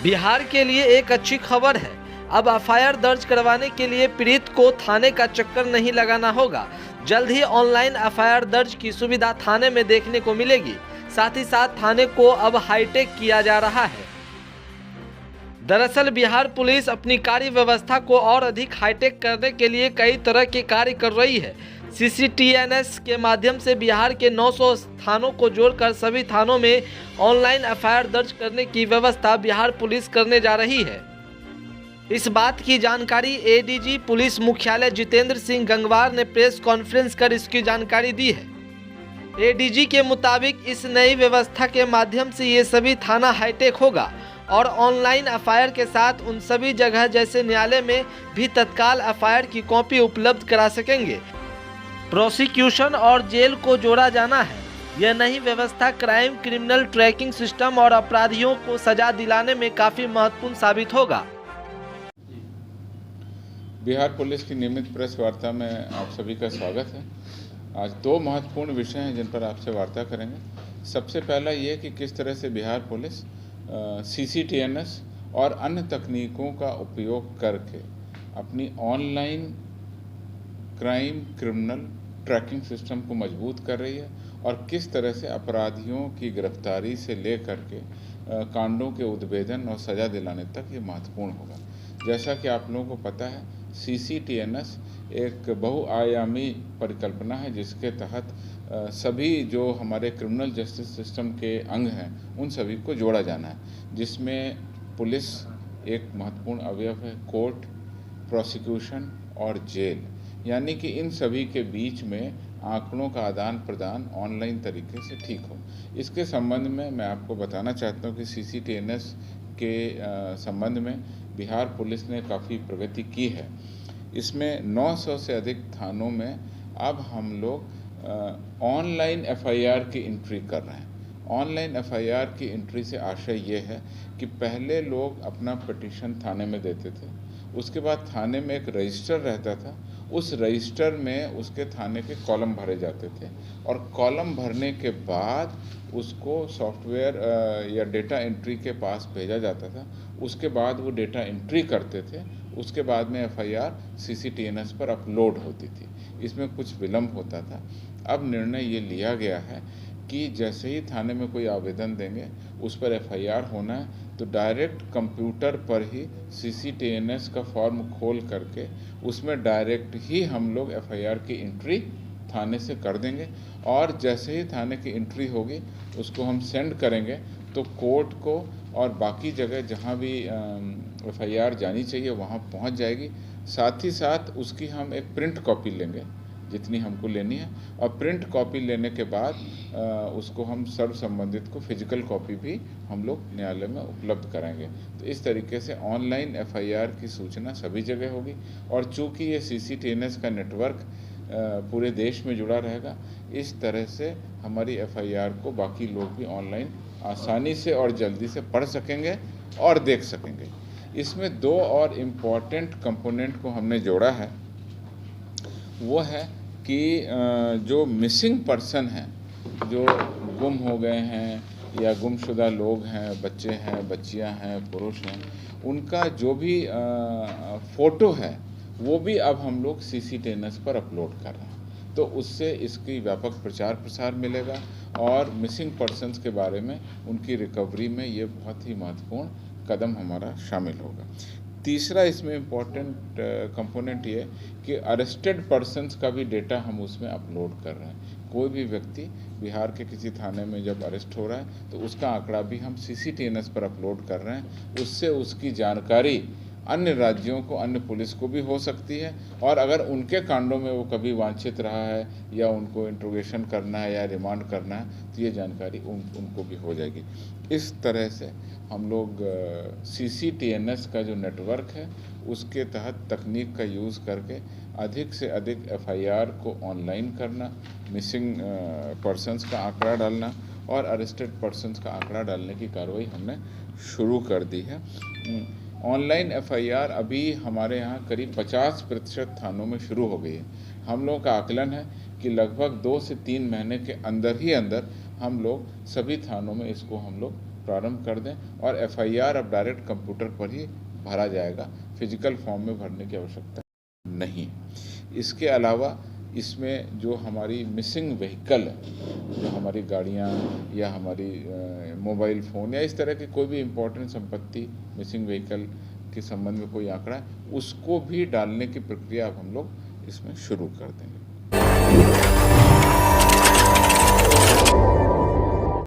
बिहार के लिए एक अच्छी खबर है। अब एफआईआर दर्ज करवाने के लिए पीड़ित को थाने का चक्कर नहीं लगाना होगा। जल्द ही ऑनलाइन एफआईआर दर्ज की सुविधा थाने में देखने को मिलेगी। साथ ही साथ थाने को अब हाईटेक किया जा रहा है। दरअसल बिहार पुलिस अपनी कार्य व्यवस्था को और अधिक हाईटेक करने के लिए कई तरह के कार्य कर रही है। सीसीटीएनएस के माध्यम से बिहार के 900 थानों को जोड़कर सभी थानों में ऑनलाइन एफआईआर दर्ज करने की व्यवस्था बिहार पुलिस करने जा रही है। इस बात की जानकारी एडीजी पुलिस मुख्यालय जितेंद्र सिंह गंगवार ने प्रेस कॉन्फ्रेंस कर इसकी जानकारी दी है। एडीजी के मुताबिक इस नई व्यवस्था के माध्यम से ये सभी थाना हाईटेक होगा और ऑनलाइन एफआईआर के साथ उन सभी जगह जैसे न्यायालय में भी तत्काल एफआईआर की कॉपी उपलब्ध करा सकेंगे। प्रोसिक्यूशन और जेल को जोड़ा जाना है। यह नई व्यवस्था क्राइम क्रिमिनल ट्रैकिंग सिस्टम और अपराधियों को सजा दिलाने में काफी महत्वपूर्ण साबित होगा। बिहार पुलिस की नियमित प्रेस वार्ता में आप सभी का स्वागत है। आज दो महत्वपूर्ण विषय हैं जिन पर आपसे वार्ता करेंगे। सबसे पहला ये कि किस तरह से बिहार पुलिस सीसीटीएनएस और अन्य तकनीकों का उपयोग करके अपनी online crime criminal tracking system को मजबूत कर रही है और किस तरह से अपराधियों की गिरफ्तारी से लेकर के कांडों के उद्भेदन और सज़ा दिलाने तक ये महत्वपूर्ण होगा। जैसा कि आप लोगों को पता है, सीसीटीएनएस एक बहुआयामी परिकल्पना है जिसके तहत सभी जो हमारे क्रिमिनल जस्टिस सिस्टम के अंग हैं उन सभी को जोड़ा जाना है, जिसमें पुलिस एक महत्वपूर्ण अवयव है, कोर्ट, प्रोसिक्यूशन और जेल, यानी कि इन सभी के बीच में आंकड़ों का आदान प्रदान ऑनलाइन तरीके से ठीक हो। इसके संबंध में मैं आपको बताना चाहता हूं कि सीसीटीएनएस के संबंध में बिहार पुलिस ने काफ़ी प्रगति की है। इसमें 900 से अधिक थानों में अब हम लोग ऑनलाइन एफआईआर की एंट्री कर रहे हैं। ऑनलाइन एफआईआर की एंट्री से आशय ये है कि पहले लोग अपना पिटीशन थाने में देते थे, उसके बाद थाने में एक रजिस्टर रहता था, उस रजिस्टर में उसके थाने के कॉलम भरे जाते थे और कॉलम भरने के बाद उसको सॉफ्टवेयर या डेटा एंट्री के पास भेजा जाता था। उसके बाद वो डेटा एंट्री करते थे, उसके बाद में एफआईआर सीसीटीएनएस पर अपलोड होती थी। इसमें कुछ विलम्ब होता था। अब निर्णय ये लिया गया है कि जैसे ही थाने में कोई आवेदन देंगे उस पर एफआईआर होना है तो डायरेक्ट कंप्यूटर पर ही सीसीटीएनएस का फॉर्म खोल करके उसमें डायरेक्ट ही हम लोग एफआईआर की एंट्री थाने से कर देंगे और जैसे ही थाने की एंट्री होगी उसको हम सेंड करेंगे तो कोर्ट को और बाकी जगह जहां भी एफआईआर जानी चाहिए वहां पहुंच जाएगी। साथ ही साथ उसकी हम एक प्रिंट कॉपी लेंगे जितनी हमको लेनी है और प्रिंट कॉपी लेने के बाद उसको हम सर्व संबंधित को फिजिकल कॉपी भी हम लोग न्यायालय में उपलब्ध कराएंगे। तो इस तरीके से ऑनलाइन एफआईआर की सूचना सभी जगह होगी और चूँकि ये सीसीटीएनएस का नेटवर्क पूरे देश में जुड़ा रहेगा, इस तरह से हमारी एफआईआर को बाकी लोग भी ऑनलाइन आसानी से और जल्दी से पढ़ सकेंगे और देख सकेंगे। इसमें दो और इम्पॉर्टेंट कंपोनेंट को हमने जोड़ा है, वो है कि जो मिसिंग पर्सन हैं, जो गुम हो गए हैं या गुमशुदा लोग हैं, बच्चे हैं, बच्चियां हैं, पुरुष हैं, उनका जो भी फ़ोटो है वो भी अब हम लोग सीसीटीएनएस पर अपलोड कर रहे हैं। तो उससे इसकी व्यापक प्रचार प्रसार मिलेगा और मिसिंग पर्सन्स के बारे में उनकी रिकवरी में ये बहुत ही महत्वपूर्ण कदम हमारा शामिल होगा। तीसरा इसमें इम्पॉर्टेंट कंपोनेंट ये कि अरेस्टेड पर्सन्स का भी डेटा हम उसमें अपलोड कर रहे हैं। कोई भी व्यक्ति बिहार के किसी थाने में जब अरेस्ट हो रहा है तो उसका आंकड़ा भी हम सीसीटीएनएस पर अपलोड कर रहे हैं। उससे उसकी जानकारी अन्य राज्यों को, अन्य पुलिस को भी हो सकती है और अगर उनके कांडों में वो कभी वांछित रहा है या उनको इंट्रोगेशन करना है या रिमांड करना है तो ये जानकारी उनको भी हो जाएगी। इस तरह से हम लोग सीसीटीएनएस का जो नेटवर्क है उसके तहत तकनीक का यूज़ करके अधिक से अधिक एफआईआर को ऑनलाइन करना, मिसिंग पर्सन्स का आंकड़ा डालना और अरेस्टेड पर्सन्स का आंकड़ा डालने की कार्रवाई हमने शुरू कर दी है। ऑनलाइन एफआईआर अभी हमारे यहाँ करीब 50% थानों में शुरू हो गई है। हम लोगों का आकलन है कि लगभग 2 से 3 महीने के अंदर ही अंदर हम लोग सभी थानों में इसको हम लोग प्रारंभ कर दें और एफआईआर अब डायरेक्ट कंप्यूटर पर ही भरा जाएगा, फिजिकल फॉर्म में भरने की आवश्यकता नहीं। इसके अलावा इसमें जो हमारी मिसिंग व्हीकल है, जो हमारी गाड़ियाँ या हमारी मोबाइल फ़ोन या इस तरह की कोई भी इम्पोर्टेंट संपत्ति मिसिंग व्हीकल के संबंध में कोई आंकड़ा है, उसको भी डालने की प्रक्रिया अब हम लोग इसमें शुरू कर देंगे।